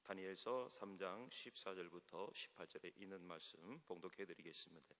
다니엘서 3장 14절부터 18절에 있는 말씀 봉독해 드리겠습니다.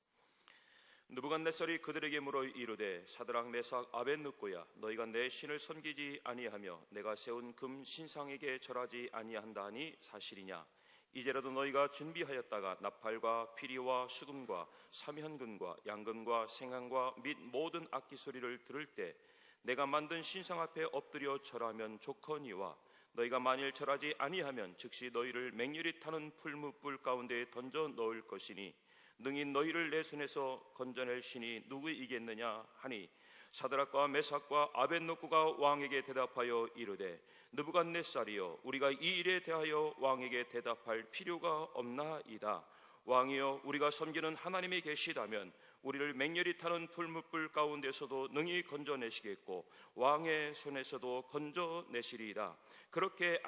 느부갓네살이 그들에게 물어 이르되 사드락 메삭 아벳느고야 너희가 내 신을 섬기지 아니하며 내가 세운 금 신상에게 절하지 아니한다 하니 사실이냐? 이제라도 너희가 준비하였다가 나팔과 피리와 수금과 삼현금과 양금과 생황과 및 모든 악기 소리를 들을 때 내가 만든 신상 앞에 엎드려 절하면 좋거니와 너희가 만일 절하지 아니하면 즉시 너희를 맹렬히 타는 풀무불 가운데에 던져 넣을 것이니 능히 너희를 내 손에서 건져낼 신이 누구이겠느냐 하니 사드락과 메삭과 아벳느고가 왕에게 대답하여 이르되 느부갓네살이여 우리가 이 일에 대하여 왕에게 대답할 필요가 없나이다. 왕이여 우리가 섬기는 하나님이 계시다면 우리를 맹렬히 타는 풀무불 가운데서도 능히 건져내시겠고 왕의 손에서도 건져내시리이다. 그렇게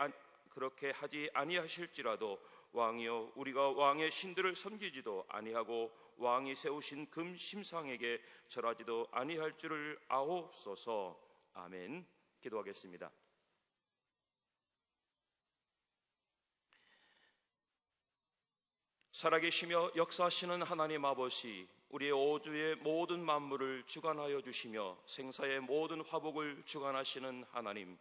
하지 아니하실지라도 왕이여 우리가 왕의 신들을 섬기지도 아니하고 왕이 세우신 금 심상에게 절하지도 아니할 줄을 아옵소서. 아멘. 기도하겠습니다. 살아계시며 역사하시는 하나님 아버지, 우리의 오주의 모든 만물을 주관하여 주시며 생사의 모든 화복을 주관하시는 하나님,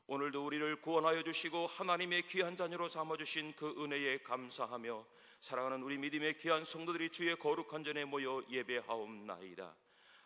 오늘도 우리를 구원하여 주시고 하나님의 귀한 자녀로 삼아주신 그 은혜에 감사하며 사랑하는 우리 믿음의 귀한 성도들이 주의 거룩한 전에 모여 예배하옵나이다.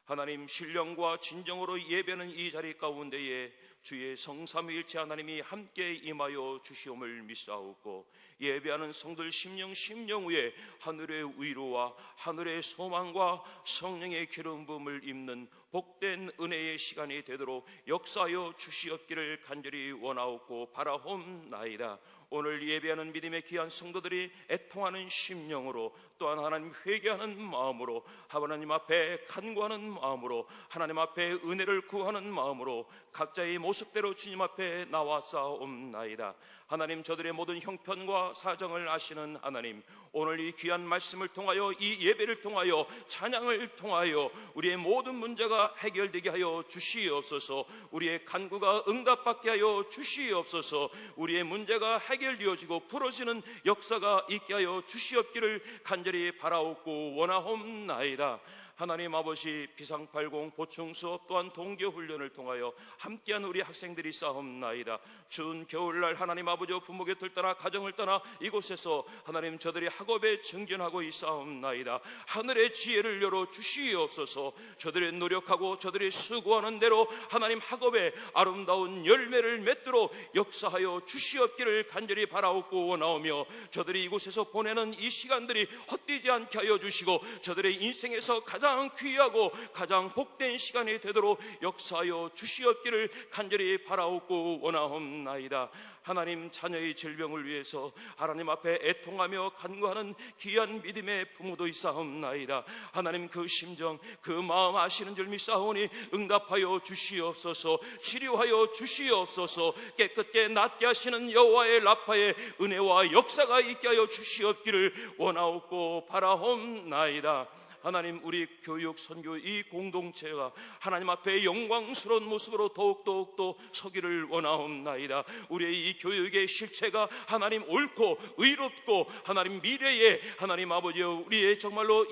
하나님, 신령과 진정으로 예배하는 이 자리 가운데에 주의 성삼위일체 하나님이 함께 임하여 주시옵을 믿사옵고 예배하는 성들 심령 위에 하늘의 위로와 하늘의 소망과 성령의 기름 부음을 입는 복된 은혜의 시간이 되도록 역사하여 주시옵기를 간절히 원하옵고 바라옵나이다. 오늘 예배하는 믿음의 귀한 성도들이 애통하는 심령으로 또한 하나님 회개하는 마음으로 하나님 앞에 간구하는 마음으로 하나님 앞에 은혜를 구하는 마음으로 각자의 모습대로 주님 앞에 나와싸옵나이다. 하나님, 저들의 모든 형편과 사정을 아시는 하나님, 오늘 이 귀한 말씀을 통하여 이 예배를 통하여 찬양을 통하여 우리의 모든 문제가 해결되게 하여 주시옵소서. 우리의 간구가 응답받게 하여 주시옵소서. 우리의 문제가 해결되어지고 풀어지는 역사가 있게 하여 주시옵기를 간절히 바라옵고 원하옵나이다. 하나님 아버지, 비상80 보충 수업 또한 동계 훈련을 통하여 함께한 우리 학생들이 싸움나이다. 추운 겨울날 하나님 아버지 부모 곁을 떠나 가정을 떠나 이곳에서 하나님 저들이 학업에 증진하고 있사옵나이다. 하늘의 지혜를 열어 주시옵소서. 저들의 노력하고 저들이 수고하는 대로 하나님 학업에 아름다운 열매를 맺도록 역사하여 주시옵기를 간절히 바라옵고 원하오며 저들이 이곳에서 보내는 이 시간들이 헛되지 않게 하여 주시고 저들의 인생에서 가장 귀하고 가장 복된 시간이 되도록 역사하여 주시옵기를 간절히 바라옵고 원하옵나이다. 하나님, 자녀의 질병을 위해서 하나님 앞에 애통하며 간구하는 귀한 믿음의 부모도 있사옵나이다. 하나님, 그 심정 그 마음 아시는 줄 믿사오니 응답하여 주시옵소서. 치료하여 주시옵소서. 깨끗게 낫게 하시는 여호와의 라파의 은혜와 역사가 있게 하여 주시옵기를 원하옵고 바라옵나이다. 하나님, 우리 교육, 선교 이 공동체가 하나님 앞에 영광스러운 모습으로 더욱더 서기를 원하옵나이다. 우리의 이 교육의 실체가 하나님 옳고 의롭고 하나님 미래에 하나님 아버지 우리의 정말로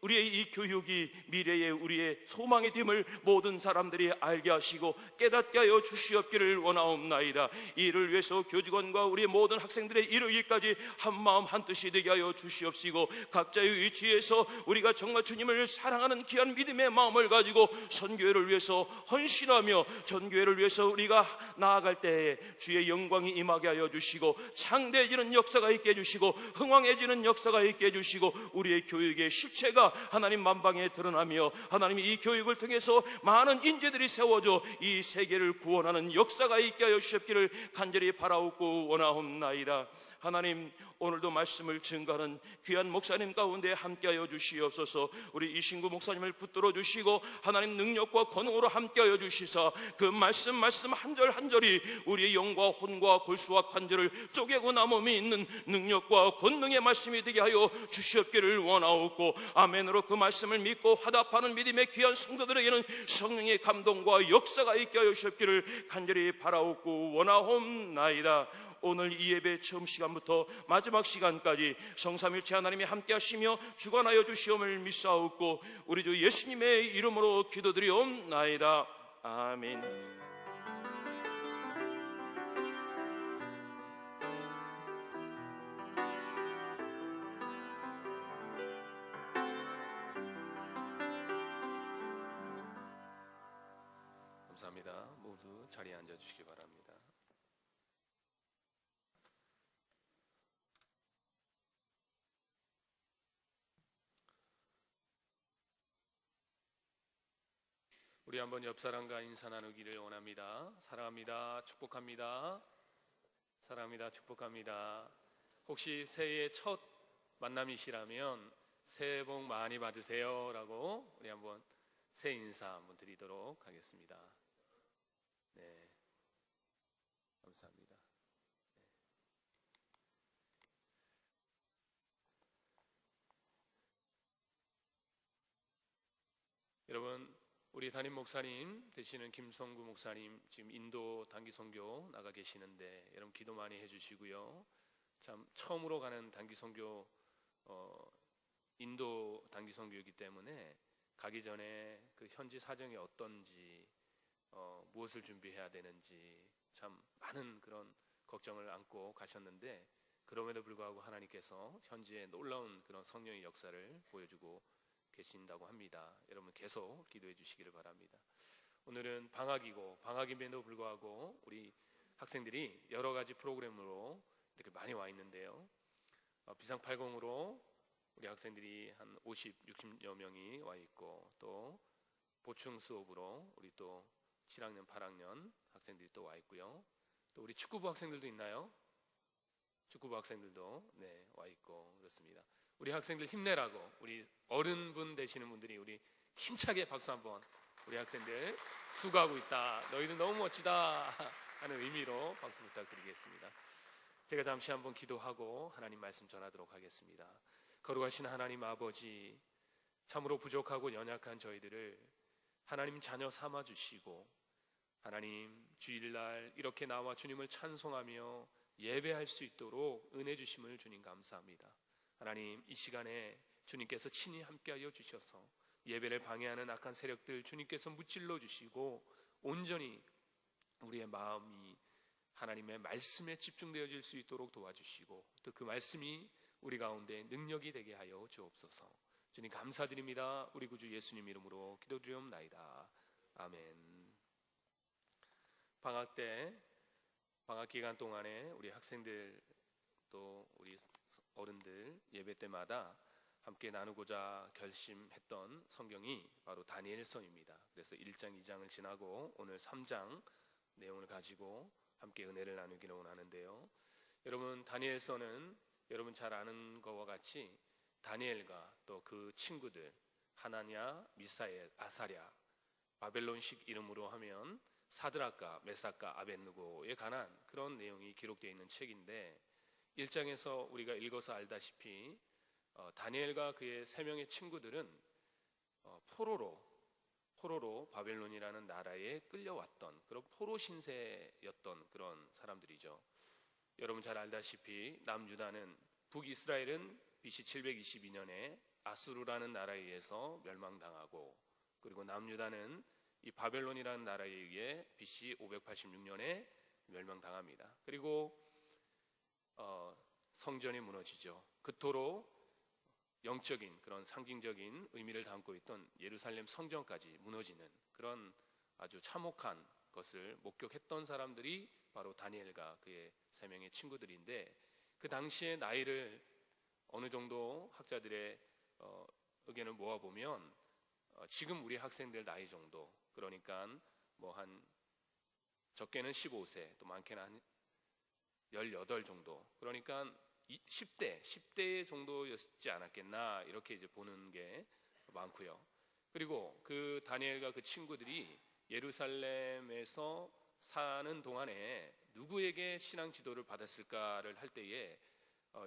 우리의 이 교육이 미래의 우리의 소망이 됨을 모든 사람들이 알게 하시고 깨닫게 하여 주시옵기를 원하옵나이다. 이를 위해서 교직원과 우리 모든 학생들의 이르기까지 한마음 한뜻이 되게 하여 주시옵시고 각자의 위치에서 우리가 정말 주님을 사랑하는 귀한 믿음의 마음을 가지고 선교회를 위해서 헌신하며 전교회를 위해서 우리가 나아갈 때에 주의 영광이 임하게 하여 주시고 창대해지는 역사가 있게 해주시고 흥왕해지는 역사가 있게 해주시고 우리의 교육의 실체가 하나님 만방에 드러나며 하나님 이 교육을 통해서 많은 인재들이 세워져 이 세계를 구원하는 역사가 있게 하여 주시기를 간절히 바라옵고 원하옵나이다. 하나님, 오늘도 말씀을 증거하는 귀한 목사님 가운데 함께하여 주시옵소서. 우리 이신구 목사님을 붙들어 주시고 하나님 능력과 권능으로 함께하여 주시사 그 말씀 한 절 한 절이 우리의 영과 혼과 골수와 관절을 쪼개고 남음이 있는 능력과 권능의 말씀이 되게 하여 주시옵기를 원하옵고 아멘으로 그 말씀을 믿고 화답하는 믿음의 귀한 성도들에게는 성령의 감동과 역사가 있게 하여 주시옵기를 간절히 바라옵고 원하옵나이다. 오늘 이 예배 처음 시간부터 마지막 시간까지 성삼일체 하나님이 함께 하시며 주관하여 주시옵을 믿사옵고 우리 주 예수님의 이름으로 기도드리옵나이다. 아멘. 감사합니다. 모두 자리에 앉아주시기 바랍니다. 우리 한번 옆 사람과 인사 나누기를 원합니다. 사랑합니다. 축복합니다. 사랑합니다. 축복합니다. 혹시 새해 첫 만남이시라면 새해 복 많이 받으세요 라고 우리 한번 새 인사 한번 드리도록 하겠습니다. 네, 감사합니다. 여러분, 우리 담임 목사님 되시는 김성구 목사님 지금 인도 단기 선교 나가 계시는데 여러분 기도 많이 해주시고요. 참 처음으로 가는 단기 선교 인도 단기 선교이기 때문에 가기 전에 그 현지 사정이 어떤지 무엇을 준비해야 되는지 참 많은 그런 걱정을 안고 가셨는데 그럼에도 불구하고 하나님께서 현지에 놀라운 그런 성령의 역사를 보여주고 계신다고 합니다. 여러분 계속 기도해 주시기를 바랍니다. 오늘은 방학이고 방학임에도 불구하고 우리 학생들이 여러 가지 프로그램으로 이렇게 많이 와 있는데요. 비상80으로 우리 학생들이 한 50, 60여 명이 와 있고 또 보충 수업으로 우리 또 7학년, 8학년 학생들이 또 와 있고요. 또 우리 축구부 학생들도 있나요? 축구부 학생들도 네, 와 있고 그렇습니다. 우리 학생들 힘내라고 우리 어른분 되시는 분들이 우리 힘차게 박수 한번 우리 학생들 수고하고 있다. 너희들 너무 멋지다 하는 의미로 박수 부탁드리겠습니다. 제가 잠시 한번 기도하고 하나님 말씀 전하도록 하겠습니다. 거룩하신 하나님 아버지, 참으로 부족하고 연약한 저희들을 하나님 자녀 삼아 주시고 하나님 주일날 이렇게 나와 주님을 찬송하며 예배할 수 있도록 은혜 주심을 주님 감사합니다. 하나님 이 시간에 주님께서 친히 함께하여 주셔서 예배를 방해하는 악한 세력들 주님께서 무찔러 주시고 온전히 우리의 마음이 하나님의 말씀에 집중되어질 수 있도록 도와주시고 또 그 말씀이 우리 가운데 능력이 되게 하여 주옵소서. 주님 감사드립니다. 우리 구주 예수님 이름으로 기도드리옵나이다. 아멘. 방학 기간 동안에 우리 학생들 또 우리 어른들 예배 때마다 함께 나누고자 결심했던 성경이 바로 다니엘서입니다. 그래서 1장, 2장을 지나고 오늘 3장 내용을 가지고 함께 은혜를 나누기를 원하는데요. 여러분 다니엘서는 여러분 잘 아는 것과 같이 다니엘과 또 그 친구들 하나냐, 미사엘, 아사랴 바벨론식 이름으로 하면 사드락과 메삭과 아벳느고에 관한 그런 내용이 기록되어 있는 책인데 1장에서 우리가 읽어서 알다시피 다니엘과 그의 3명의 친구들은 포로로 바벨론이라는 나라에 끌려왔던 그런 포로 신세였던 그런 사람들이죠. 여러분 잘 알다시피 남유다는 북이스라엘은 BC 722년에 아수르라는 나라에 의해서 멸망당하고 그리고 남유다는 이 바벨론이라는 나라에 의해 BC 586년에 멸망당합니다. 그리고 성전이 무너지죠. 그토록 영적인 그런 상징적인 의미를 담고 있던 예루살렘 성전까지 무너지는 그런 아주 참혹한 것을 목격했던 사람들이 바로 다니엘과 그의 3명의 친구들인데 그 당시의 나이를 어느 정도 학자들의 의견을 모아보면 지금 우리 학생들 나이 정도 그러니까 뭐 한 적게는 15세 또 많게는 한 18 정도 그러니까 10대 정도였지 않았겠나 이렇게 이제 보는 게 많고요. 그리고 그 다니엘과 그 친구들이 예루살렘에서 사는 동안에 누구에게 신앙 지도를 받았을까를 할 때에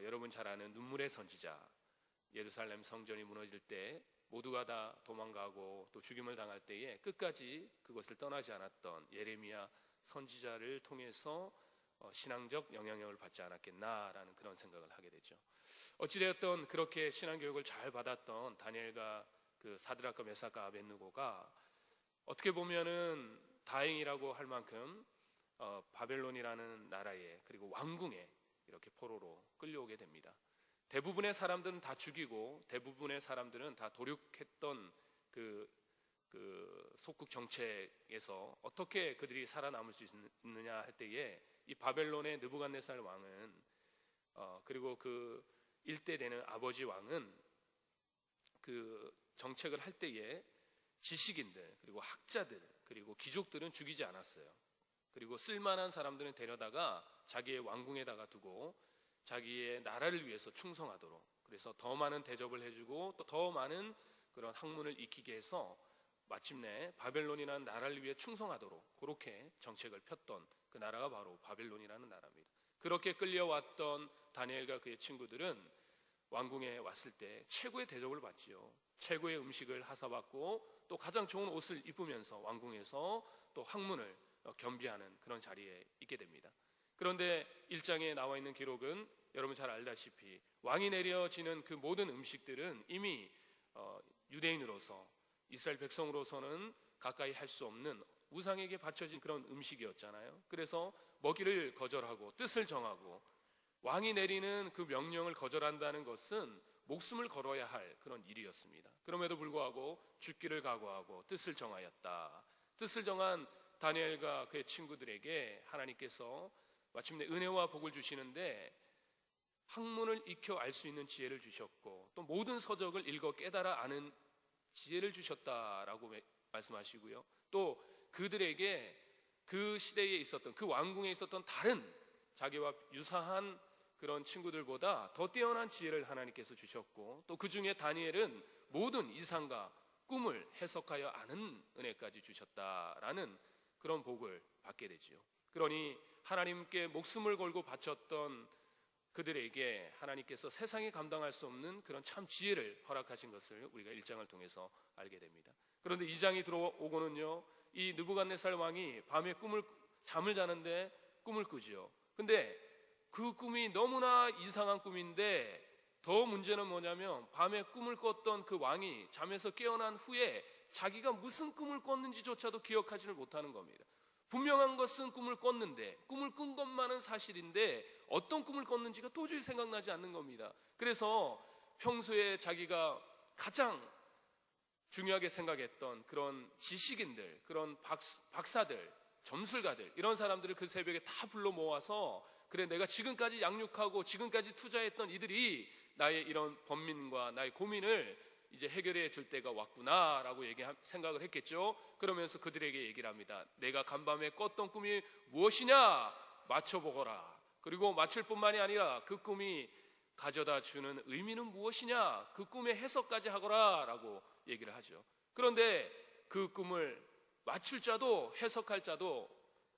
여러분 잘 아는 눈물의 선지자 예루살렘 성전이 무너질 때 모두가 다 도망가고 또 죽임을 당할 때에 끝까지 그것을 떠나지 않았던 예레미야 선지자를 통해서 신앙적 영향력을 받지 않았겠나라는 그런 생각을 하게 되죠. 어찌되었던 그렇게 신앙교육을 잘 받았던 다니엘과 그 사드락과 메삭과 아벳느고가 어떻게 보면은 다행이라고 할 만큼 바벨론이라는 나라에 그리고 왕궁에 이렇게 포로로 끌려오게 됩니다. 대부분의 사람들은 다 죽이고 대부분의 사람들은 다 도륙했던 그 속국 정책에서 어떻게 그들이 살아남을 수 있느냐 할 때에 이 바벨론의 느부갓네살 왕은 그리고 그 일대 되는 아버지 왕은 그 정책을 할 때에 지식인들 그리고 학자들 그리고 귀족들은 죽이지 않았어요. 그리고 쓸만한 사람들은 데려다가 자기의 왕궁에다가 두고 자기의 나라를 위해서 충성하도록, 그래서 더 많은 대접을 해주고 또 더 많은 그런 학문을 익히게 해서 마침내 바벨론이라는 나라를 위해 충성하도록 그렇게 정책을 폈던 그 나라가 바로 바벨론이라는 나라입니다. 그렇게 끌려왔던 다니엘과 그의 친구들은 왕궁에 왔을 때 최고의 대접을 받지요. 최고의 음식을 하사받고 또 가장 좋은 옷을 입으면서 왕궁에서 또 학문을 겸비하는 그런 자리에 있게 됩니다. 그런데 1장에 나와 있는 기록은 여러분 잘 알다시피 왕이 내려지는 그 모든 음식들은 이미 유대인으로서 이스라엘 백성으로서는 가까이 할 수 없는 우상에게 바쳐진 그런 음식이었잖아요. 그래서 먹이를 거절하고 뜻을 정하고 왕이 내리는 그 명령을 거절한다는 것은 목숨을 걸어야 할 그런 일이었습니다. 그럼에도 불구하고 죽기를 각오하고 뜻을 정하였다. 뜻을 정한 다니엘과 그의 친구들에게 하나님께서 마침내 은혜와 복을 주시는데 학문을 익혀 알 수 있는 지혜를 주셨고 또 모든 서적을 읽어 깨달아 아는 지혜를 주셨다라고 말씀하시고요. 또 그들에게 그 시대에 있었던 그 왕궁에 있었던 다른 자기와 유사한 그런 친구들보다 더 뛰어난 지혜를 하나님께서 주셨고 또 그 중에 다니엘은 모든 이상과 꿈을 해석하여 아는 은혜까지 주셨다라는 그런 복을 받게 되지요. 그러니 하나님께 목숨을 걸고 바쳤던 그들에게 하나님께서 세상에 감당할 수 없는 그런 참 지혜를 허락하신 것을 우리가 1장을 통해서 알게 됩니다. 그런데 2장이 들어오고는요, 이 느부갓네살 왕이 밤에 잠을 자는데 꿈을 꾸지요. 근데 그 꿈이 너무나 이상한 꿈인데 더 문제는 뭐냐면 밤에 꿈을 꿨던 그 왕이 잠에서 깨어난 후에 자기가 무슨 꿈을 꿨는지조차도 기억하지를 못하는 겁니다. 분명한 것은 꿈을 꿨는데 꿈을 꾼 것만은 사실인데 어떤 꿈을 꿨는지가 도저히 생각나지 않는 겁니다. 그래서 평소에 자기가 가장 중요하게 생각했던 그런 지식인들, 그런 박사들, 점술가들 이런 사람들을 그 새벽에 다 불러 모아서 그래 내가 지금까지 양육하고 지금까지 투자했던 이들이 나의 이런 번민과 나의 고민을 이제 해결해 줄 때가 왔구나라고 생각을 했겠죠. 그러면서 그들에게 얘기를 합니다. 내가 간밤에 꿨던 꿈이 무엇이냐 맞춰보거라. 그리고 맞출 뿐만이 아니라 그 꿈이 가져다 주는 의미는 무엇이냐 그 꿈의 해석까지 하거라 라고 얘기를 하죠. 그런데 그 꿈을 맞출 자도 해석할 자도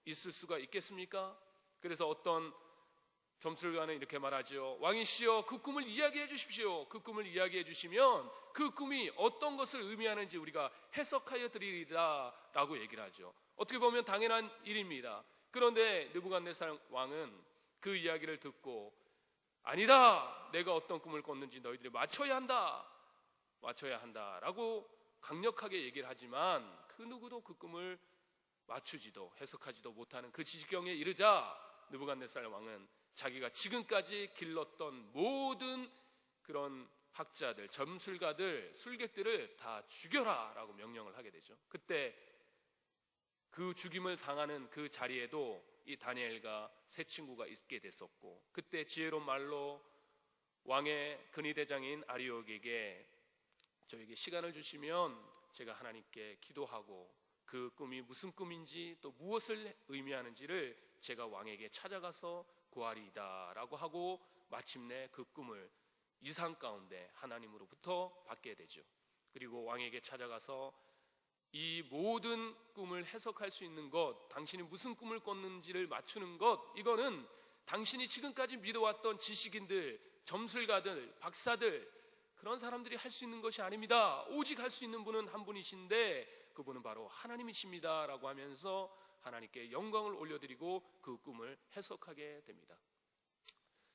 있을 수가 있겠습니까? 그래서 어떤 점술가는 이렇게 말하죠. 왕이시여 그 꿈을 이야기해 주십시오. 그 꿈을 이야기해 주시면 그 꿈이 어떤 것을 의미하는지 우리가 해석하여 드리리라 라고 얘기를 하죠. 어떻게 보면 당연한 일입니다. 그런데 느부갓네살 왕은 그 이야기를 듣고 아니다, 내가 어떤 꿈을 꿨는지 너희들이 맞춰야 한다 라고 강력하게 얘기를 하지만 그 누구도 그 꿈을 맞추지도 해석하지도 못하는 그 지경에 이르자 느부갓네살 왕은 자기가 지금까지 길렀던 모든 그런 학자들, 점술가들, 술객들을 다 죽여라 라고 명령을 하게 되죠. 그때 그 죽임을 당하는 그 자리에도 이 다니엘과 세 친구가 있게 됐었고 그때 지혜로운 말로 왕의 근위대장인 아리옥에게 저에게 시간을 주시면 제가 하나님께 기도하고 그 꿈이 무슨 꿈인지 또 무엇을 의미하는지를 제가 왕에게 찾아가서 구하리이다 라고 하고 마침내 그 꿈을 이상 가운데 하나님으로부터 받게 되죠. 그리고 왕에게 찾아가서 이 모든 꿈을 해석할 수 있는 것, 당신이 무슨 꿈을 꿨는지를 맞추는 것, 이거는 당신이 지금까지 믿어왔던 지식인들, 점술가들, 박사들 그런 사람들이 할 수 있는 것이 아닙니다. 오직 할 수 있는 분은 한 분이신데 그분은 바로 하나님이십니다 라고 하면서 하나님께 영광을 올려드리고 그 꿈을 해석하게 됩니다.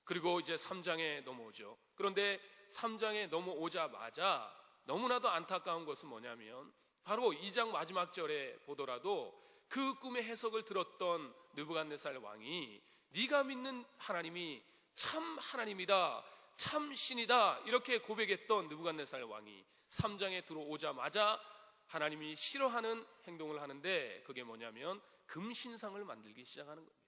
그리고 이제 3장에 넘어오죠. 그런데 3장에 넘어오자마자 너무나도 안타까운 것은 뭐냐면 바로 2장 마지막 절에 보더라도 그 꿈의 해석을 들었던 느부갓네살 왕이 네가 믿는 하나님이 참 하나님이다, 참 신이다 이렇게 고백했던 느부갓네살 왕이 3장에 들어오자마자 하나님이 싫어하는 행동을 하는데 그게 뭐냐면 금신상을 만들기 시작하는 겁니다.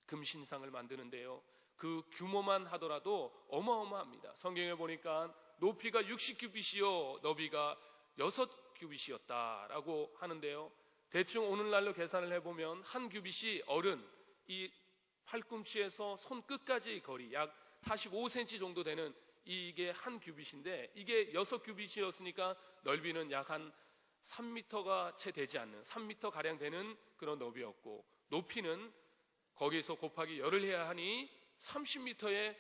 금신상을 만드는데요, 그 규모만 하더라도 어마어마합니다. 성경에 보니까 높이가 60규빗이요 너비가 6규빗이었다라고 하는데요, 대충 오늘날로 계산을 해보면 한 규빗이 어른 이 팔꿈치에서 손끝까지 거리 약 45cm 정도 되는 이게 한 규빗인데, 이게 6규빗이었으니까 넓이는 약 한 3m가 채 되지 않는 3m 가량 되는 그런 너비였고, 높이는 거기서 곱하기 열을 해야 하니 30m에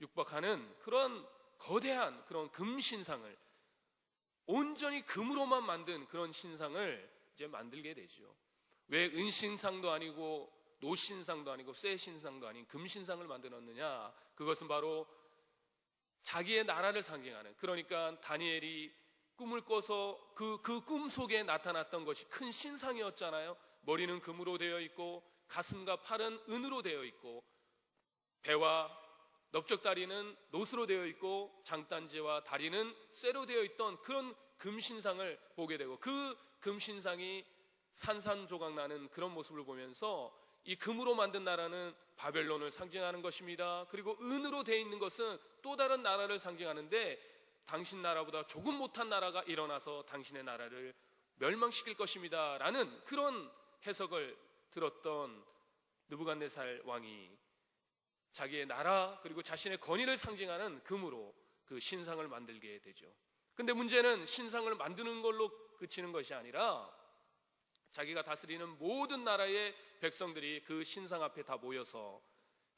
육박하는 그런 거대한 그런 금신상을, 온전히 금으로만 만든 그런 신상을 이제 만들게 되죠. 왜 은신상도 아니고 노신상도 아니고 쇠신상도 아닌 금신상을 만들었느냐? 그것은 바로 자기의 나라를 상징하는, 그러니까 다니엘이 꿈을 꿔서 그 꿈 속에 나타났던 것이 큰 신상이었잖아요. 머리는 금으로 되어 있고 가슴과 팔은 은으로 되어 있고 배와 넓적다리는 노수로 되어 있고 장단지와 다리는 쇠로 되어 있던 그런 금신상을 보게 되고, 그 금신상이 산산조각 나는 그런 모습을 보면서 이 금으로 만든 나라는 바벨론을 상징하는 것입니다. 그리고 은으로 되어 있는 것은 또 다른 나라를 상징하는데 당신 나라보다 조금 못한 나라가 일어나서 당신의 나라를 멸망시킬 것입니다 라는 그런 해석을 들었던 느부갓네살 왕이 자기의 나라 그리고 자신의 권위를 상징하는 금으로 그 신상을 만들게 되죠. 근데 문제는 신상을 만드는 걸로 그치는 것이 아니라 자기가 다스리는 모든 나라의 백성들이 그 신상 앞에 다 모여서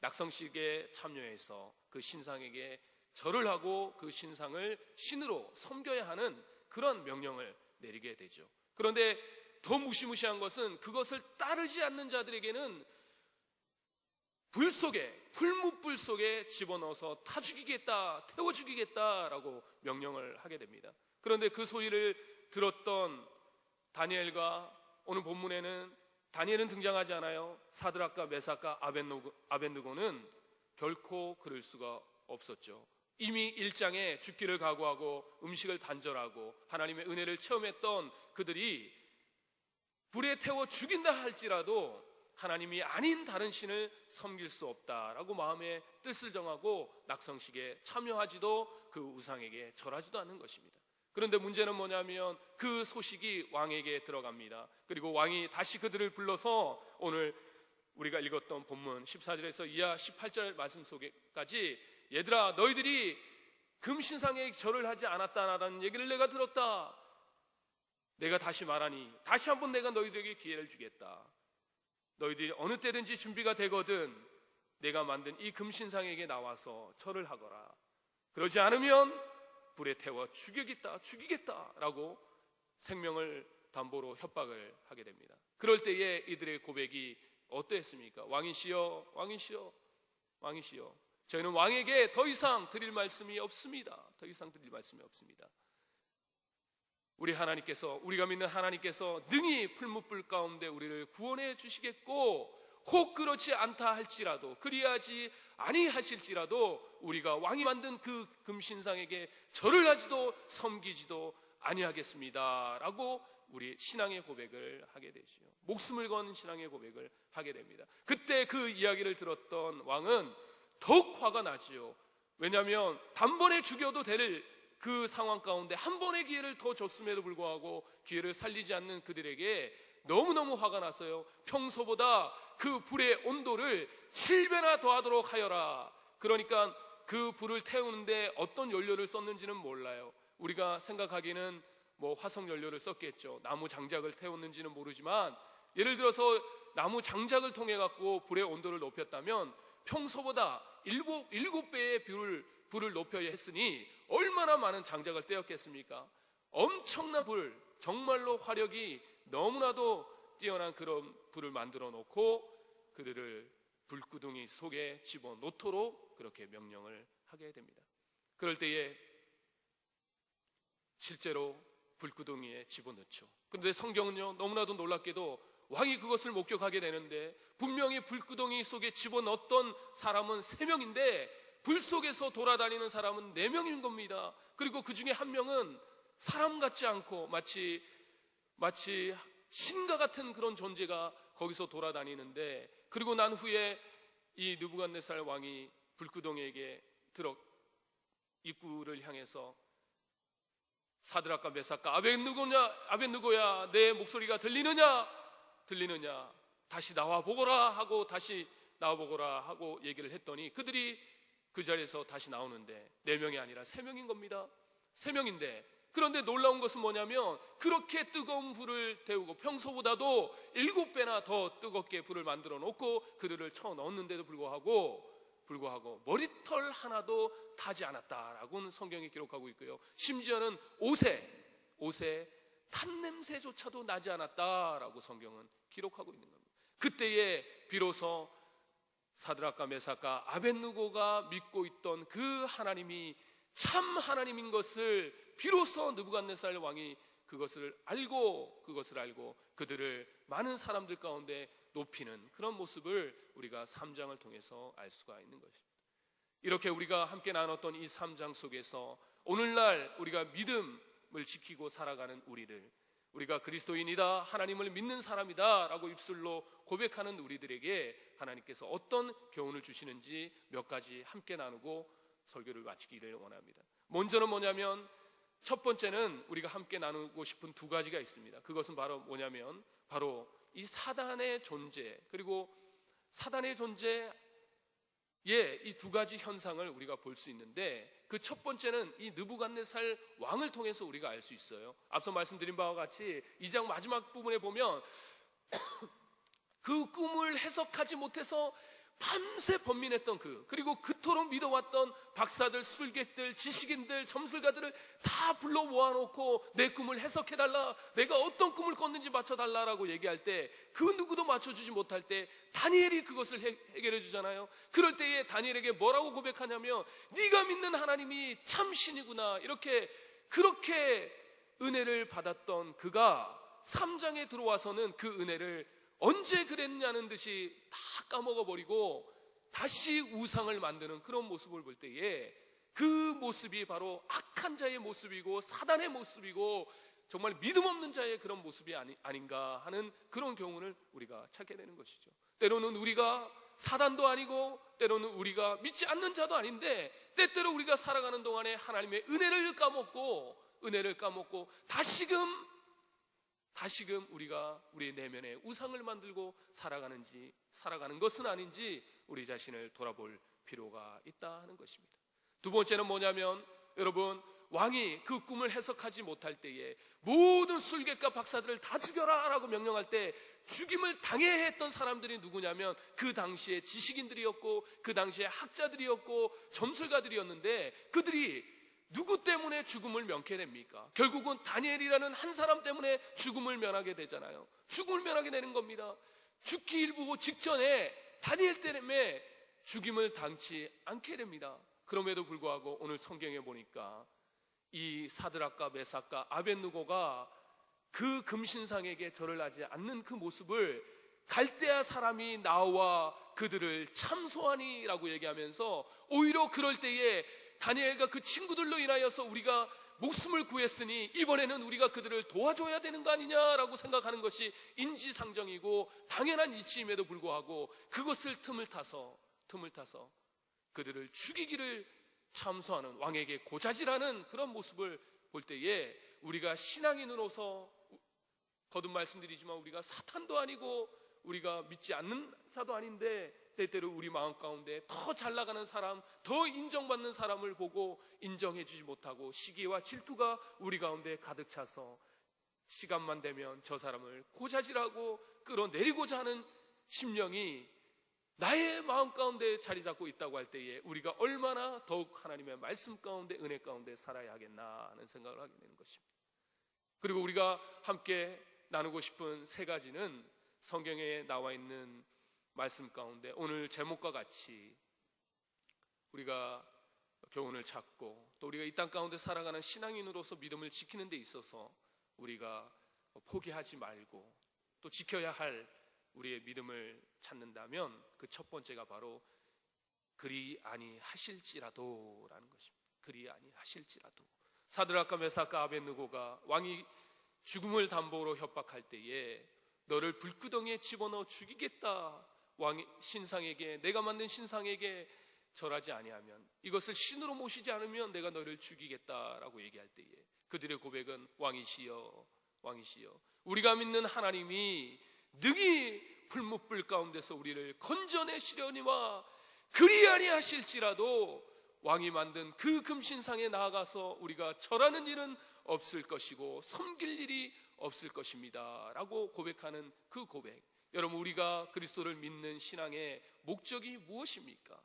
낙성식에 참여해서 그 신상에게 절을 하고 그 신상을 신으로 섬겨야 하는 그런 명령을 내리게 되죠. 그런데 더 무시무시한 것은 그것을 따르지 않는 자들에게는 풀무불 속에 집어넣어서 타 죽이겠다, 태워 죽이겠다라고 명령을 하게 됩니다. 그런데 그 소리를 들었던 다니엘과, 오늘 본문에는 다니엘은 등장하지 않아요. 사드락과 메삭과 아벳느고는 결코 그럴 수가 없었죠. 이미 1장에 죽기를 각오하고 음식을 단절하고 하나님의 은혜를 체험했던 그들이 불에 태워 죽인다 할지라도 하나님이 아닌 다른 신을 섬길 수 없다라고 마음의 뜻을 정하고 낙성식에 참여하지도 그 우상에게 절하지도 않는 것입니다. 그런데 문제는 뭐냐면 그 소식이 왕에게 들어갑니다. 그리고 왕이 다시 그들을 불러서 오늘 우리가 읽었던 본문 14절에서 이하 18절 말씀 속에까지, 얘들아 너희들이 금신상에 절을 하지 않았다라는 얘기를 내가 들었다. 내가 다시 말하니 다시 한번 내가 너희들에게 기회를 주겠다. 너희들이 어느 때든지 준비가 되거든 내가 만든 이 금신상에게 나와서 절을 하거라. 그러지 않으면 불에 태워 죽이겠다 라고 생명을 담보로 협박을 하게 됩니다. 그럴 때에 이들의 고백이 어떠했습니까? 왕이시여, 왕이시여, 왕이시여, 저희는 왕에게 더 이상 드릴 말씀이 없습니다. 더 이상 드릴 말씀이 없습니다. 우리 하나님께서, 우리가 믿는 하나님께서 능히 풀무불 가운데 우리를 구원해 주시겠고, 혹 그렇지 않다 할지라도, 그리하지 아니하실지라도 우리가 왕이 만든 그 금신상에게 절을 하지도 섬기지도 아니하겠습니다 라고 우리 신앙의 고백을 하게 되지요. 목숨을 건 신앙의 고백을 하게 됩니다. 그때 그 이야기를 들었던 왕은 더욱 화가 나지요. 왜냐하면 단번에 죽여도 될 그 상황 가운데 한 번의 기회를 더 줬음에도 불구하고 기회를 살리지 않는 그들에게 너무너무 화가 났어요. 평소보다 그 불의 온도를 7배나 더하도록 하여라. 그러니까 그 불을 태우는데 어떤 연료를 썼는지는 몰라요. 우리가 생각하기는 뭐 화석 연료를 썼겠죠. 나무 장작을 태웠는지는 모르지만, 예를 들어서 나무 장작을 통해 갖고 불의 온도를 높였다면 평소보다 7배의 불을 높여야 했으니 얼마나 많은 장작을 떼었겠습니까? 엄청난 불, 정말로 화력이 너무나도 뛰어난 그런 불을 만들어 놓고 그들을 불구덩이 속에 집어넣도록 그렇게 명령을 하게 됩니다. 그럴 때에 실제로 불구덩이에 집어넣죠. 그런데 성경은요, 너무나도 놀랍게도 왕이 그것을 목격하게 되는데, 분명히 불구덩이 속에 집어넣었던 사람은 3명인데 불 속에서 돌아다니는 사람은 4명인 겁니다. 그리고 그 중에 한 명은 사람 같지 않고 마치 신과 같은 그런 존재가 거기서 돌아다니는데, 그리고 난 후에 이 느부갓네살 왕이 불구덩이에게 입구를 향해서 사드락과 메삭과 아벳느고야, 내 목소리가 들리느냐? 다시 나와 보거라 하고 얘기를 했더니 그들이 그 자리에서 다시 나오는데 4명이 아니라 3명인 겁니다. 3명인데, 그런데 놀라운 것은 뭐냐면, 그렇게 뜨거운 불을 태우고 평소보다도 7배나 더 뜨겁게 불을 만들어 놓고 그들을 쳐 넣었는데도 불구하고 머리털 하나도 타지 않았다라고는 성경이 기록하고 있고요. 심지어는 옷에 탄냄새조차도 나지 않았다라고 성경은 기록하고 있는 겁니다. 그때에 비로소 사드락과 메삭과 아벳느고가 믿고 있던 그 하나님이 참 하나님인 것을 비로소 느부갓네살 왕이 그것을 알고 그들을 많은 사람들 가운데 높이는 그런 모습을 우리가 3장을 통해서 알 수가 있는 것입니다. 이렇게 우리가 함께 나눴던 이 3장 속에서 오늘날 우리가 믿음을 지키고 살아가는 우리가 그리스도인이다, 하나님을 믿는 사람이다 라고 입술로 고백하는 우리들에게 하나님께서 어떤 교훈을 주시는지 몇 가지 함께 나누고 설교를 마치기를 원합니다. 먼저는 뭐냐면, 첫 번째는 우리가 함께 나누고 싶은 2가지가 있습니다. 그것은 바로 뭐냐면, 바로 이 사단의 존재, 그리고 사단의 존재의 이 2가지 현상을 우리가 볼 수 있는데, 그 첫 번째는 이 느부갓네살 왕을 통해서 우리가 알 수 있어요. 앞서 말씀드린 바와 같이 2장 마지막 부분에 보면 그 꿈을 해석하지 못해서 밤새 번민했던 그리고 그토록 믿어왔던 박사들, 술객들, 지식인들, 점술가들을 다 불러 모아놓고 내 꿈을 해석해달라, 내가 어떤 꿈을 꿨는지 맞춰달라라고 얘기할 때 그 누구도 맞춰주지 못할 때 다니엘이 그것을 해결해 주잖아요. 그럴 때에 다니엘에게 뭐라고 고백하냐면, 네가 믿는 하나님이 참 신이구나, 그렇게 은혜를 받았던 그가 3장에 들어와서는 그 은혜를 언제 그랬냐는 듯이 다 까먹어버리고 다시 우상을 만드는 그런 모습을 볼 때에, 그 모습이 바로 악한 자의 모습이고 사단의 모습이고 정말 믿음 없는 자의 그런 모습이 아닌가 하는 그런 교훈을 우리가 찾게 되는 것이죠. 때로는 우리가 사단도 아니고, 때로는 우리가 믿지 않는 자도 아닌데, 때때로 우리가 살아가는 동안에 하나님의 은혜를 까먹고 다시금 우리가 우리의 내면에 우상을 만들고 살아가는 것은 아닌지 우리 자신을 돌아볼 필요가 있다 하는 것입니다. 2번째는 뭐냐면, 여러분, 왕이 그 꿈을 해석하지 못할 때에 모든 술객과 박사들을 다 죽여라 라고 명령할 때 죽임을 당해야 했던 사람들이 누구냐면, 그 당시에 지식인들이었고 그 당시에 학자들이었고 점술가들이었는데, 그들이 누구 때문에 죽음을 면케 됩니까? 결국은 다니엘이라는 한 사람 때문에 죽음을 면하게 되잖아요. 죽음을 면하게 되는 겁니다. 죽기 일부 직전에 다니엘 때문에 죽임을 당치 않게 됩니다. 그럼에도 불구하고 오늘 성경에 보니까 이 사드락과 메삭과 아벳느고가 그 금신상에게 절을 하지 않는 그 모습을 갈대아 사람이 나와 그들을 참소하니라고 얘기하면서, 오히려 그럴 때에 다니엘과 그 친구들로 인하여서 우리가 목숨을 구했으니 이번에는 우리가 그들을 도와줘야 되는 거 아니냐라고 생각하는 것이 인지상정이고 당연한 이치임에도 불구하고 그것을 틈을 타서 그들을 죽이기를 참소하는, 왕에게 고자질하는 그런 모습을 볼 때에, 우리가 신앙인으로서 거듭 말씀드리지만 우리가 사탄도 아니고 우리가 믿지 않는 자도 아닌데, 때때로 우리 마음 가운데 더 잘 나가는 사람, 더 인정받는 사람을 보고 인정해 주지 못하고 시기와 질투가 우리 가운데 가득 차서 시간만 되면 저 사람을 고자질하고 끌어내리고자 하는 심령이 나의 마음 가운데 자리 잡고 있다고 할 때에 우리가 얼마나 더욱 하나님의 말씀 가운데, 은혜 가운데 살아야 하겠나 하는 생각을 하게 되는 것입니다. 그리고 우리가 함께 나누고 싶은 세 가지는 성경에 나와 있는 말씀 가운데 오늘 제목과 같이 우리가 교훈을 찾고 또 우리가 이 땅 가운데 살아가는 신앙인으로서 믿음을 지키는 데 있어서 우리가 포기하지 말고 또 지켜야 할 우리의 믿음을 찾는다면 그 첫 번째가 바로 그리 아니하실지라도 라는 것입니다. 그리 아니하실지라도. 사드락과 메삭과 아벳느고가 왕이 죽음을 담보로 협박할 때에 너를 불구덩이에 집어넣어 죽이겠다, 왕의 신상에게, 내가 만든 신상에게 절하지 아니하면, 이것을 신으로 모시지 않으면 내가 너를 죽이겠다라고 얘기할 때에 그들의 고백은 왕이시여, 왕이시여, 우리가 믿는 하나님이 능히 풀무불 가운데서 우리를 건져내시려니와 그리 아니하실지라도 왕이 만든 그 금신상에 나아가서 우리가 절하는 일은 없을 것이고 섬길 일이 없을 것입니다 라고 고백하는 그 고백. 여러분, 우리가 그리스도를 믿는 신앙의 목적이 무엇입니까?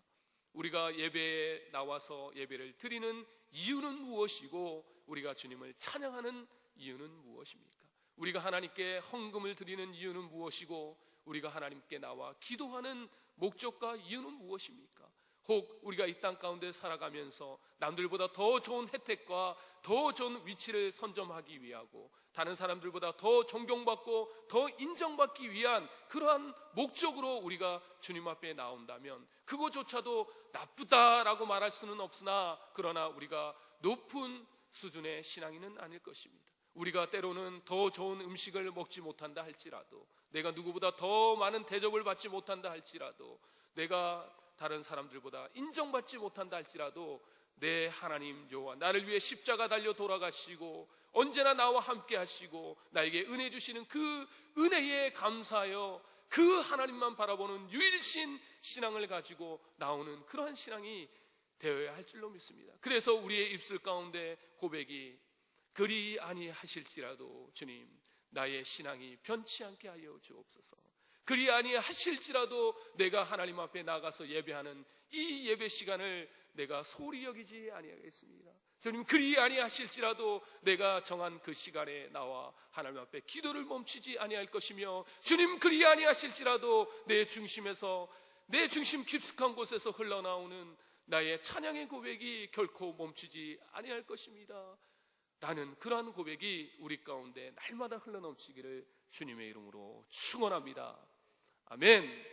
우리가 예배에 나와서 예배를 드리는 이유는 무엇이고 우리가 주님을 찬양하는 이유는 무엇입니까? 우리가 하나님께 헌금을 드리는 이유는 무엇이고 우리가 하나님께 나와 기도하는 목적과 이유는 무엇입니까? 혹 우리가 이 땅 가운데 살아가면서 남들보다 더 좋은 혜택과 더 좋은 위치를 선점하기 위하고 다른 사람들보다 더 존경받고 더 인정받기 위한 그러한 목적으로 우리가 주님 앞에 나온다면 그거조차도 나쁘다라고 말할 수는 없으나 그러나 우리가 높은 수준의 신앙인은 아닐 것입니다. 우리가 때로는 더 좋은 음식을 먹지 못한다 할지라도, 내가 누구보다 더 많은 대접을 받지 못한다 할지라도, 내가 다른 사람들보다 인정받지 못한다 할지라도 내 하나님 여호와 나를 위해 십자가 달려 돌아가시고 언제나 나와 함께 하시고 나에게 은혜 주시는 그 은혜에 감사하여 그 하나님만 바라보는 유일신 신앙을 가지고 나오는 그러한 신앙이 되어야 할 줄로 믿습니다. 그래서 우리의 입술 가운데 고백이 그리 아니하실지라도 주님, 나의 신앙이 변치 않게 하여 주옵소서. 그리 아니하실지라도 내가 하나님 앞에 나가서 예배하는 이 예배 시간을 내가 소홀히 여기지 아니하겠습니다. 주님, 그리 아니하실지라도 내가 정한 그 시간에 나와 하나님 앞에 기도를 멈추지 아니할 것이며, 주님, 그리 아니하실지라도 내 중심에서, 내 중심 깊숙한 곳에서 흘러나오는 나의 찬양의 고백이 결코 멈추지 아니할 것입니다. 나는 그러한 고백이 우리 가운데 날마다 흘러넘치기를 주님의 이름으로 축원합니다. 아멘.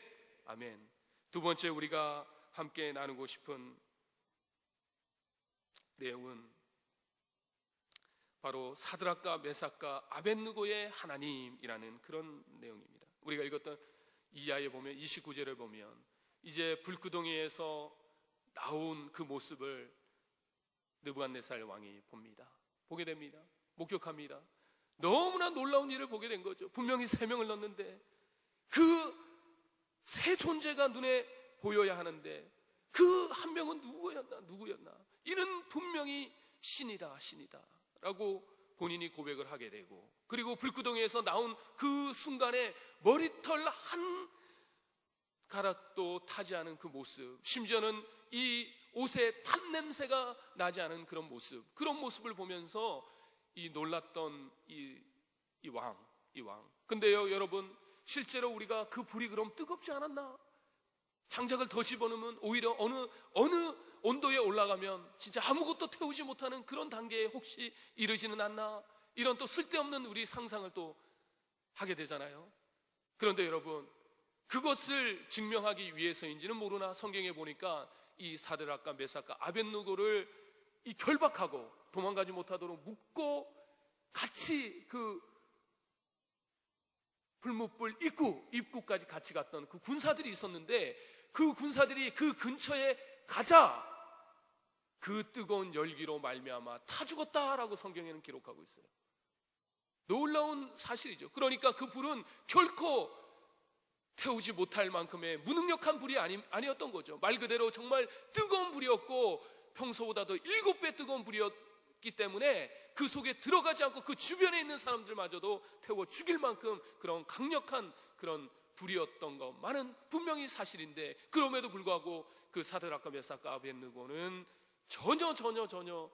아멘. 두 번째 우리가 함께 나누고 싶은 내용은 바로 사드락과 메삭과 아벳느고의 하나님이라는 그런 내용입니다. 우리가 읽었던 이하에 보면 29절을 보면 이제 불구덩이에서 나온 그 모습을 느부갓네살 왕이 봅니다. 보게 됩니다. 목격합니다. 너무나 놀라운 일을 보게 된 거죠. 분명히 3명을 넣었는데 그 세 존재가 눈에 보여야 하는데 그 한 명은 누구였나? 이는 분명히 신이다 라고 본인이 고백을 하게 되고, 그리고 불구덩이에서 나온 그 순간에 머리털 한 가락도 타지 않은 그 모습, 심지어는 이 옷에 탄 냄새가 나지 않은 그런 모습, 그런 모습을 보면서 이 놀랐던 이 왕. 근데요 여러분, 실제로 우리가 그 불이 그럼 뜨겁지 않았나? 장작을 더 집어넣으면 오히려 어느 온도에 올라가면 진짜 아무것도 태우지 못하는 그런 단계에 혹시 이르지는 않나? 이런 또 쓸데없는 우리 상상을 또 하게 되잖아요. 그런데 여러분, 그것을 증명하기 위해서인지는 모르나 성경에 보니까 이 사드락과 메삭과 아벳느고를 이 결박하고 도망가지 못하도록 묶고 같이 그 불무불 입구까지 같이 갔던 그 군사들이 있었는데, 그 군사들이 그 근처에 가자 그 뜨거운 열기로 말미암아 타 죽었다라고 성경에는 기록하고 있어요. 놀라운 사실이죠. 그러니까 그 불은 결코 태우지 못할 만큼의 무능력한 불이 아니었던 거죠. 말 그대로 정말 뜨거운 불이었고 평소보다도 7배 뜨거운 불이었기 때문에 그 속에 들어가지 않고 그 주변에 있는 사람들마저도 태워 죽일 만큼 그런 강력한 그런 불이었던 것만은 분명히 사실인데, 그럼에도 불구하고 그 사드락과 메삭과 아벳느고는 전혀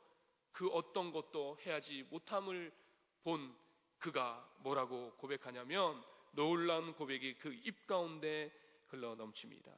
그 어떤 것도 해하지 못함을 본 그가 뭐라고 고백하냐면 놀라운 고백이 그 입 가운데 흘러 넘칩니다.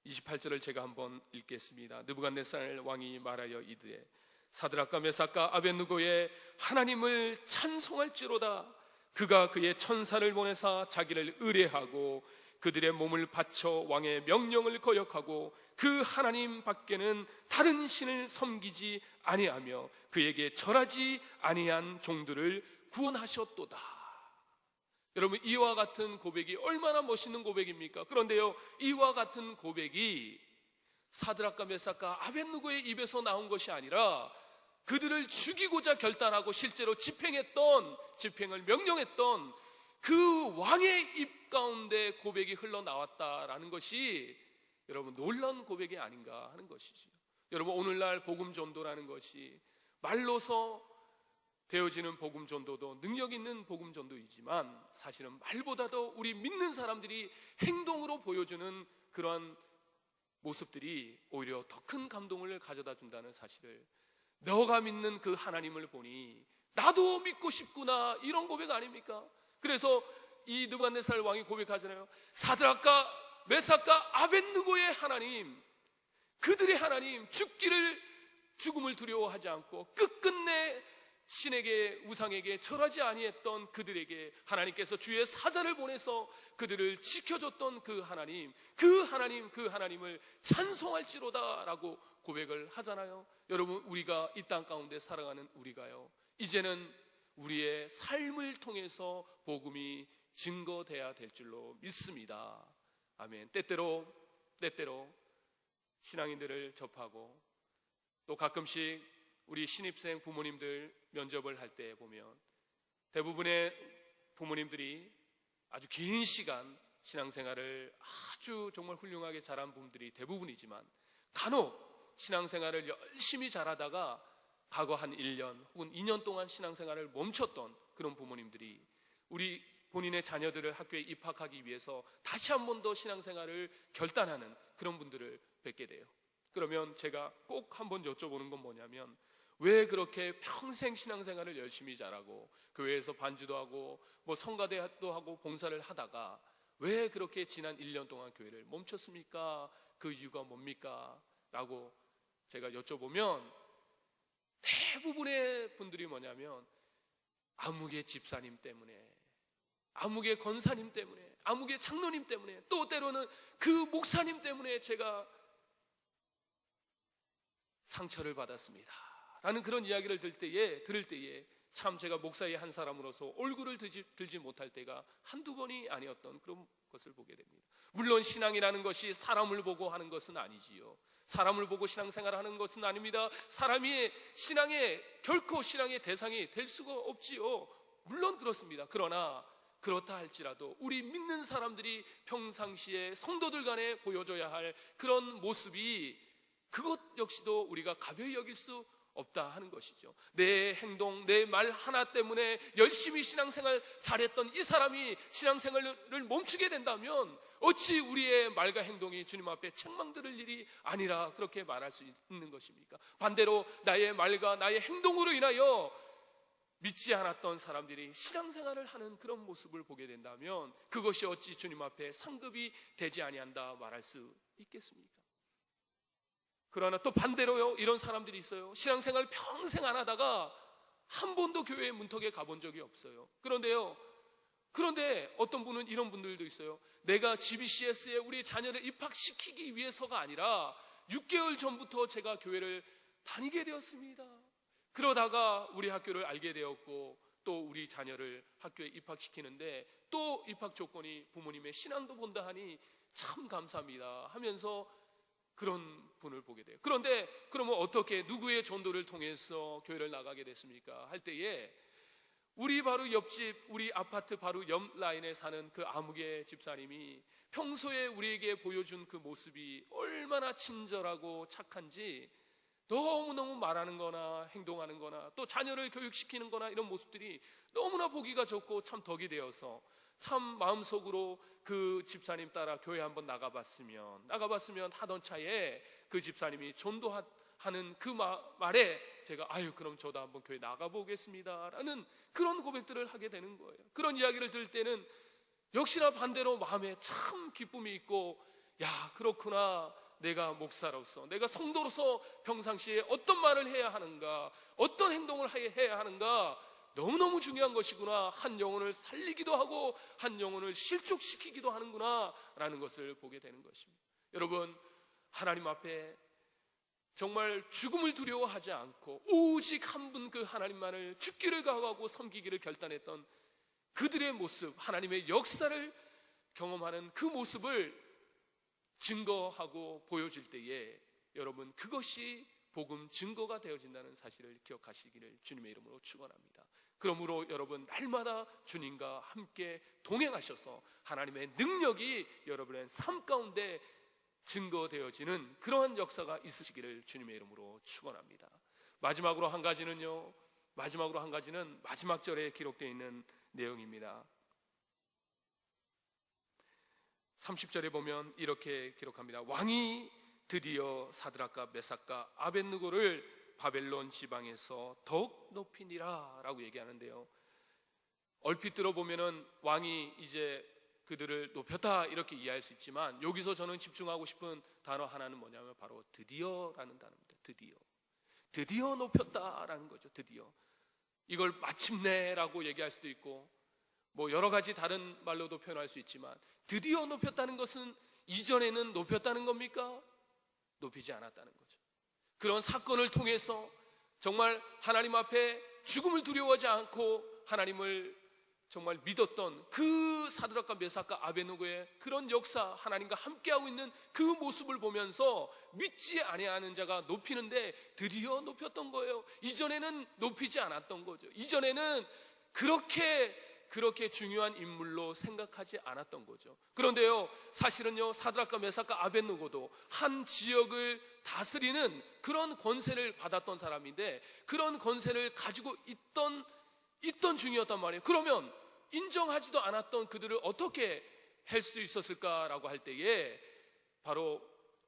28절을 제가 한번 읽겠습니다. 느부갓네살 왕이 말하여 이르되 사드락과 메삭과 아벳느고의 하나님을 찬송할지로다. 그가 그의 천사를 보내사 자기를 의뢰하고 그들의 몸을 바쳐 왕의 명령을 거역하고 그 하나님 밖에는 다른 신을 섬기지 아니하며 그에게 절하지 아니한 종들을 구원하셨도다. 여러분, 이와 같은 고백이 얼마나 멋있는 고백입니까? 그런데요, 이와 같은 고백이 사드락과 메삭과 아벳느고의 입에서 나온 것이 아니라 그들을 죽이고자 결단하고 실제로 집행을 명령했던 그 왕의 입 가운데 고백이 흘러나왔다라는 것이 여러분 놀라운 고백이 아닌가 하는 것이죠. 여러분, 오늘날 복음 전도라는 것이 말로서 되어지는 복음 전도도 능력 있는 복음 전도이지만 사실은 말보다도 우리 믿는 사람들이 행동으로 보여주는 그러한 모습들이 오히려 더 큰 감동을 가져다 준다는 사실을, 너가 믿는 그 하나님을 보니 나도 믿고 싶구나, 이런 고백 아닙니까? 그래서 이 느부갓네살 왕이 고백하잖아요. 사드락과 메삭과 아벳느고의 하나님, 그들의 하나님, 죽음을 두려워하지 않고 끝끝내 신에게, 우상에게 절하지 아니했던 그들에게 하나님께서 주의 사자를 보내서 그들을 지켜줬던 그 하나님을 찬송할지로다 라고 고백을 하잖아요. 여러분, 우리가 이 땅 가운데 살아가는 우리가요, 이제는 우리의 삶을 통해서 복음이 증거돼야 될 줄로 믿습니다. 아멘. 때때로 신앙인들을 접하고 또 가끔씩 우리 신입생 부모님들 면접을 할 때 보면 대부분의 부모님들이 아주 긴 시간 신앙생활을 아주 정말 훌륭하게 잘한 분들이 대부분이지만 간혹 신앙생활을 열심히 잘하다가 과거 한 1년 혹은 2년 동안 신앙생활을 멈췄던 그런 부모님들이 우리 본인의 자녀들을 학교에 입학하기 위해서 다시 한 번 더 신앙생활을 결단하는 그런 분들을 뵙게 돼요. 그러면 제가 꼭 한번 여쭤보는 건 뭐냐면, 왜 그렇게 평생 신앙생활을 열심히 잘하고 교회에서 반주도 하고 뭐 성가대도 하고 봉사를 하다가 왜 그렇게 지난 1년 동안 교회를 멈췄습니까? 그 이유가 뭡니까? 라고 제가 여쭤보면 대부분의 분들이 뭐냐면 아무개 집사님 때문에, 아무개 권사님 때문에, 아무개 장로님 때문에, 또 때로는 그 목사님 때문에 제가 상처를 받았습니다 라는 그런 이야기를 들을 때에 참 제가 목사의 한 사람으로서 얼굴을 들지 못할 때가 한두 번이 아니었던 그런 것을 보게 됩니다. 물론 신앙이라는 것이 사람을 보고 하는 것은 아니지요. 사람을 보고 신앙생활하는 것은 아닙니다. 사람이 결코 신앙의 대상이 될 수가 없지요. 물론 그렇습니다. 그러나 그렇다 할지라도 우리 믿는 사람들이 평상시에 성도들 간에 보여줘야 할 그런 모습이, 그것 역시도 우리가 가벼이 여길 수 없다 하는 것이죠. 내 행동, 내 말 하나 때문에 열심히 신앙생활 잘했던 이 사람이 신앙생활을 멈추게 된다면 어찌 우리의 말과 행동이 주님 앞에 책망들을 일이 아니라 그렇게 말할 수 있는 것입니까? 반대로 나의 말과 나의 행동으로 인하여 믿지 않았던 사람들이 신앙생활을 하는 그런 모습을 보게 된다면 그것이 어찌 주님 앞에 상급이 되지 아니한다 말할 수 있겠습니까? 그러나 또 반대로요, 이런 사람들이 있어요. 신앙생활 평생 안 하다가 한 번도 교회 문턱에 가본 적이 없어요. 그런데 어떤 분은 이런 분들도 있어요. 내가 GBCS에 우리 자녀를 입학시키기 위해서가 아니라 6개월 전부터 제가 교회를 다니게 되었습니다. 그러다가 우리 학교를 알게 되었고 또 우리 자녀를 학교에 입학시키는데 또 입학 조건이 부모님의 신앙도 본다 하니 참 감사합니다 하면서 그런 분을 보게 돼요. 그런데 그러면 어떻게, 누구의 전도를 통해서 교회를 나가게 됐습니까? 할 때에 우리 바로 옆집, 우리 아파트 바로 옆 라인에 사는 그 아무개 집사님이 평소에 우리에게 보여준 그 모습이 얼마나 친절하고 착한지, 너무너무 말하는 거나 행동하는 거나 또 자녀를 교육시키는 거나 이런 모습들이 너무나 보기가 좋고 참 덕이 되어서 참 마음속으로 그 집사님 따라 교회 한번 나가봤으면 하던 차에 그 집사님이 전도하러 하는 그 말에 제가 그럼 저도 한번 교회 나가보겠습니다 라는 그런 고백들을 하게 되는 거예요. 그런 이야기를 들을 때는 역시나 반대로 마음에 참 기쁨이 있고, 그렇구나, 내가 목사로서, 내가 성도로서 평상시에 어떤 말을 해야 하는가, 어떤 행동을 해야 하는가, 너무너무 중요한 것이구나, 한 영혼을 살리기도 하고 한 영혼을 실족시키기도 하는구나 라는 것을 보게 되는 것입니다. 여러분, 하나님 앞에 정말 죽음을 두려워하지 않고 오직 한 분 그 하나님만을 죽기를 각오하고 섬기기를 결단했던 그들의 모습, 하나님의 역사를 경험하는 그 모습을 증거하고 보여질 때에 여러분, 그것이 복음 증거가 되어진다는 사실을 기억하시기를 주님의 이름으로 축원합니다. 그러므로 여러분, 날마다 주님과 함께 동행하셔서 하나님의 능력이 여러분의 삶 가운데 증거되어지는 그러한 역사가 있으시기를 주님의 이름으로 축원합니다. 마지막으로 한 가지는 마지막 절에 기록되어 있는 내용입니다. 30절에 보면 이렇게 기록합니다. 왕이 드디어 사드락과 메삭과 아벳느고를 바벨론 지방에서 더욱 높이니라 라고 얘기하는데요, 얼핏 들어보면은 왕이 이제 그들을 높였다 이렇게 이해할 수 있지만, 여기서 저는 집중하고 싶은 단어 하나는 뭐냐면 바로 드디어라는 단어입니다. 드디어 높였다라는 거죠. 드디어. 이걸 마침내라고 얘기할 수도 있고 뭐 여러 가지 다른 말로도 표현할 수 있지만, 드디어 높였다는 것은 이전에는 높였다는 겁니까? 높이지 않았다는 거죠. 그런 사건을 통해서 정말 하나님 앞에 죽음을 두려워하지 않고 하나님을 정말 믿었던 그 사드락과 메삭과 아벳느고의 그런 역사, 하나님과 함께하고 있는 그 모습을 보면서 믿지 아니하는 자가 높이는데 드디어 높였던 거예요. 이전에는 높이지 않았던 거죠. 이전에는 그렇게 중요한 인물로 생각하지 않았던 거죠. 그런데요, 사실은요, 사드락과 메삭과 아벳느고도 한 지역을 다스리는 그런 권세를 받았던 사람인데, 그런 권세를 가지고 있던 중이었단 말이에요. 그러면 인정하지도 않았던 그들을 어떻게 할 수 있었을까라고 할 때에 바로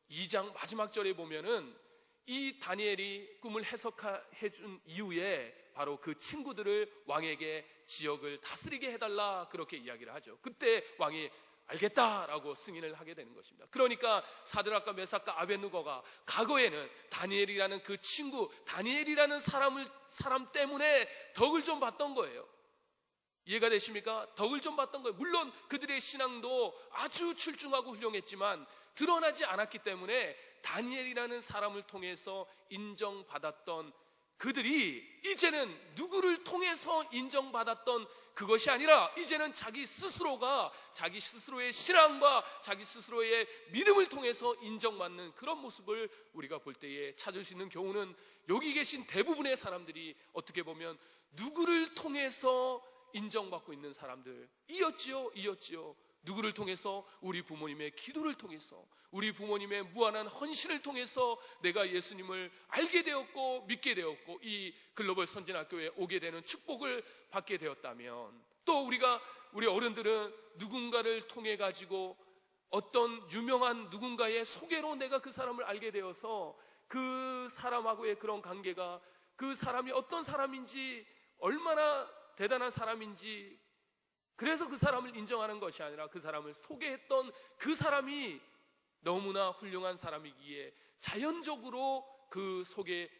2장 마지막 절에 보면은 이 다니엘이 꿈을 해석해 준 이후에 바로 그 친구들을 왕에게 지역을 다스리게 해달라 그렇게 이야기를 하죠. 그때 왕이 알겠다라고 승인을 하게 되는 것입니다. 그러니까 사드락과 메삭과 아벳느고가 과거에는 다니엘이라는 그 친구, 다니엘이라는 사람 때문에 덕을 좀 봤던 거예요. 이해가 되십니까? 덕을 좀 봤던 거예요. 물론 그들의 신앙도 아주 출중하고 훌륭했지만 드러나지 않았기 때문에 다니엘이라는 사람을 통해서 인정받았던 그들이 이제는 누구를 통해서 인정받았던 그것이 아니라 이제는 자기 스스로의 신앙과 자기 스스로의 믿음을 통해서 인정받는 그런 모습을 우리가 볼 때에 찾을 수 있는 경우는, 여기 계신 대부분의 사람들이 어떻게 보면 누구를 통해서 인정받고 있는 사람들이었지요. 누구를 통해서? 우리 부모님의 기도를 통해서, 우리 부모님의 무한한 헌신을 통해서 내가 예수님을 알게 되었고 믿게 되었고 이 글로벌 선진학교에 오게 되는 축복을 받게 되었다면, 또 우리 어른들은 누군가를 통해 가지고 어떤 유명한 누군가의 소개로 내가 그 사람을 알게 되어서 그 사람하고의 그런 관계가, 그 사람이 어떤 사람인지, 얼마나 대단한 사람인지, 그래서 그 사람을 인정하는 것이 아니라 그 사람을 소개했던 그 사람이 너무나 훌륭한 사람이기에 자연적으로 그 소개해준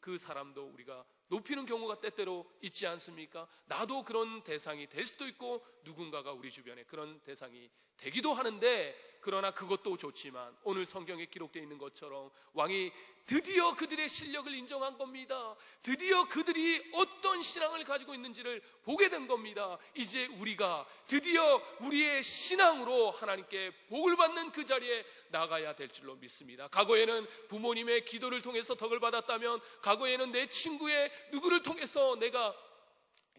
그 사람도 우리가 높이는 경우가 때때로 있지 않습니까? 나도 그런 대상이 될 수도 있고 누군가가 우리 주변에 그런 대상이 되기도 하는데, 그러나 그것도 좋지만 오늘 성경에 기록되어 있는 것처럼 왕이 드디어 그들의 실력을 인정한 겁니다. 드디어 그들이 어떤 신앙을 가지고 있는지를 보게 된 겁니다. 이제 우리가 드디어 우리의 신앙으로 하나님께 복을 받는 그 자리에 나가야 될 줄로 믿습니다. 과거에는 부모님의 기도를 통해서 덕을 받았다면, 과거에는 내 친구의 누구를 통해서 내가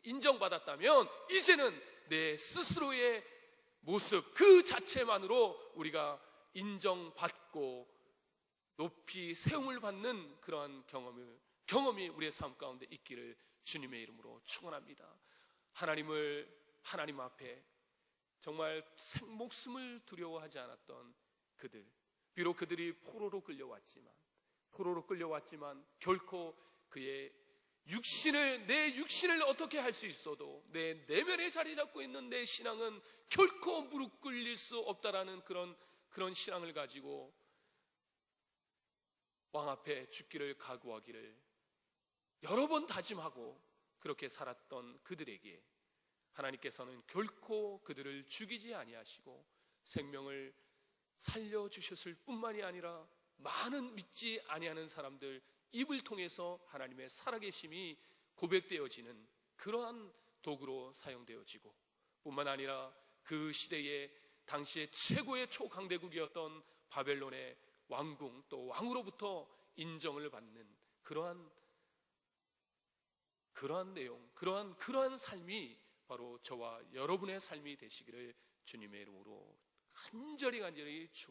인정받았다면, 이제는 내 스스로의 모습 그 자체만으로 우리가 인정받고 높이 세움을 받는 그러한 경험이 우리의 삶 가운데 있기를 주님의 이름으로 축원합니다. 하나님 앞에 정말 생목숨을 두려워하지 않았던 그들, 비록 그들이 포로로 끌려왔지만, 포로로 끌려왔지만 결코 그의 내 육신을 어떻게 할 수 있어도 내 내면에 자리 잡고 있는 내 신앙은 결코 무릎 꿇릴 수 없다라는 그런 신앙을 가지고 왕 앞에 죽기를 각오하기를 여러 번 다짐하고 그렇게 살았던 그들에게 하나님께서는 결코 그들을 죽이지 아니하시고 생명을 살려주셨을 뿐만이 아니라 많은 믿지 아니하는 사람들 입을 통해서 하나님의 살아계심이 고백되어지는 그러한 도구로 사용되어지고 뿐만 아니라 그 시대의 당시의 최고의 초강대국이었던 바벨론의 왕궁 또 왕으로부터 인정을 받는 그러한 내용, 그러한 삶이 바로 저와 여러분의 삶이 되시기를 주님의 이름으로 간절히 축원합니다.